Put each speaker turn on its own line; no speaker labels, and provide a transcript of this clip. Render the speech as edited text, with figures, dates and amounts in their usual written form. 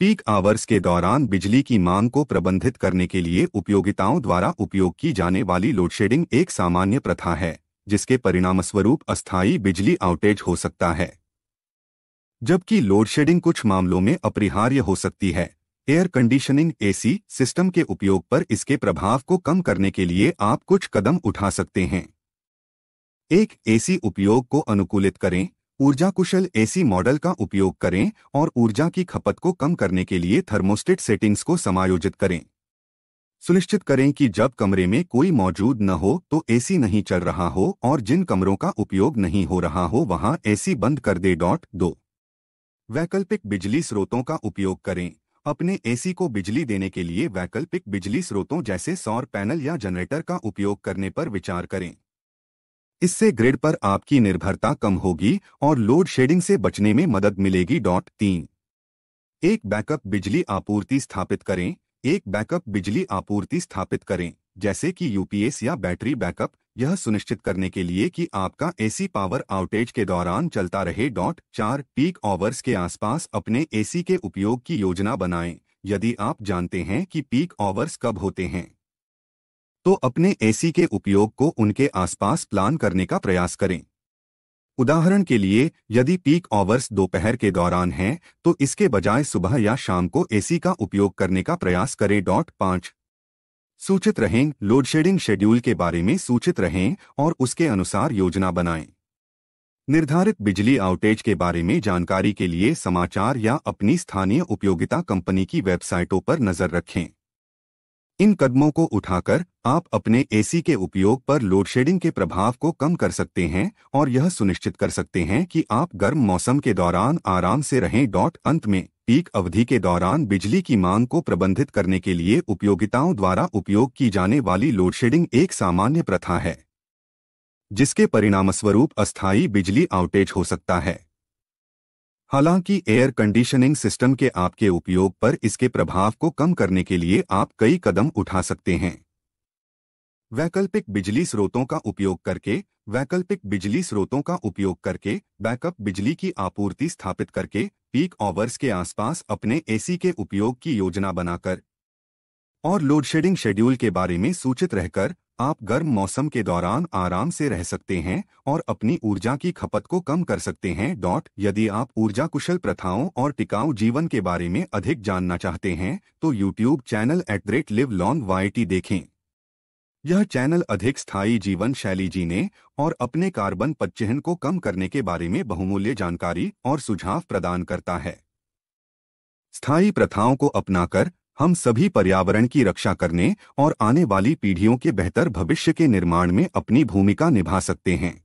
Peak hours के दौरान बिजली की मांग को प्रबंधित करने के लिए उपयोगिताओं द्वारा उपयोग की जाने वाली लोडशेडिंग एक सामान्य प्रथा है, जिसके परिणामस्वरूप अस्थायी बिजली आउटेज हो सकता है। जबकि लोडशेडिंग कुछ मामलों में अपरिहार्य हो सकती है, एयर कंडीशनिंग एसी सिस्टम के उपयोग पर इसके प्रभाव को कम करने के लिए आप कुछ कदम उठा सकते हैं। एक एसी उपयोग को अनुकूलित करें। ऊर्जा कुशल एसी मॉडल का उपयोग करें और ऊर्जा की खपत को कम करने के लिए थर्मोस्टेट सेटिंग्स को समायोजित करें। सुनिश्चित करें कि जब कमरे में कोई मौजूद न हो तो एसी नहीं चल रहा हो और जिन कमरों का उपयोग नहीं हो रहा हो वहां एसी बंद कर दे। 2. वैकल्पिक बिजली स्रोतों का उपयोग करें। अपने एसी को बिजली देने के लिए वैकल्पिक बिजली स्रोतों जैसे सौर पैनल या जनरेटर का उपयोग करने पर विचार करें। इससे ग्रिड पर आपकी निर्भरता कम होगी और लोड शेडिंग से बचने में मदद मिलेगी। 3. एक बैकअप बिजली आपूर्ति स्थापित करें। एक बैकअप बिजली आपूर्ति स्थापित करें, जैसे कि यूपीएस या बैटरी बैकअप, यह सुनिश्चित करने के लिए कि आपका एसी पावर आउटेज के दौरान चलता रहे। 4. पीक आवर्स के आसपास अपने एसी के उपयोग की योजना बनाएं। यदि आप जानते हैं कि पीक आवर्स कब होते हैं, तो अपने एसी के उपयोग को उनके आसपास प्लान करने का प्रयास करें। उदाहरण के लिए, यदि पीक आवर्स दोपहर के दौरान हैं, तो इसके बजाय सुबह या शाम को एसी का उपयोग करने का प्रयास करें। 5. सूचित रहें। लोडशेडिंग शेड्यूल के बारे में सूचित रहें और उसके अनुसार योजना बनाएं। निर्धारित बिजली आउटेज के बारे में जानकारी के लिए समाचार या अपनी स्थानीय उपयोगिता कंपनी की वेबसाइटों पर नजर रखें। इन कदमों को उठाकर आप अपने एसी के उपयोग पर लोडशेडिंग के प्रभाव को कम कर सकते हैं और यह सुनिश्चित कर सकते हैं कि आप गर्म मौसम के दौरान आराम से रहें। अंत में, पीक अवधि के दौरान बिजली की मांग को प्रबंधित करने के लिए उपयोगिताओं द्वारा उपयोग की जाने वाली लोडशेडिंग एक सामान्य प्रथा है, जिसके परिणामस्वरूप अस्थायी बिजली आउटेज हो सकता है। हालांकि एयर कंडीशनिंग सिस्टम के आपके उपयोग पर इसके प्रभाव को कम करने के लिए आप कई कदम उठा सकते हैं। वैकल्पिक बिजली स्रोतों का उपयोग करके, वैकल्पिक बिजली स्रोतों का उपयोग करके, बैकअप बिजली की आपूर्ति स्थापित करके, पीक आवर्स के आसपास अपने एसी के उपयोग की योजना बनाकर और लोडशेडिंग शेड्यूल के बारे में सूचित रहकर आप गर्म मौसम के दौरान आराम से रह सकते हैं और अपनी ऊर्जा की खपत को कम कर सकते हैं। यदि आप ऊर्जा कुशल प्रथाओं और टिकाऊ जीवन के बारे में अधिक जानना चाहते हैं तो YouTube चैनल @livelongyt देखें। यह चैनल अधिक स्थायी जीवन शैली जीने और अपने कार्बन पदचिह्न को कम करने के बारे में बहुमूल्य जानकारी और सुझाव प्रदान करता है। स्थायी प्रथाओं को अपनाकर हम सभी पर्यावरण की रक्षा करने और आने वाली पीढ़ियों के बेहतर भविष्य के निर्माण में अपनी भूमिका निभा सकते हैं।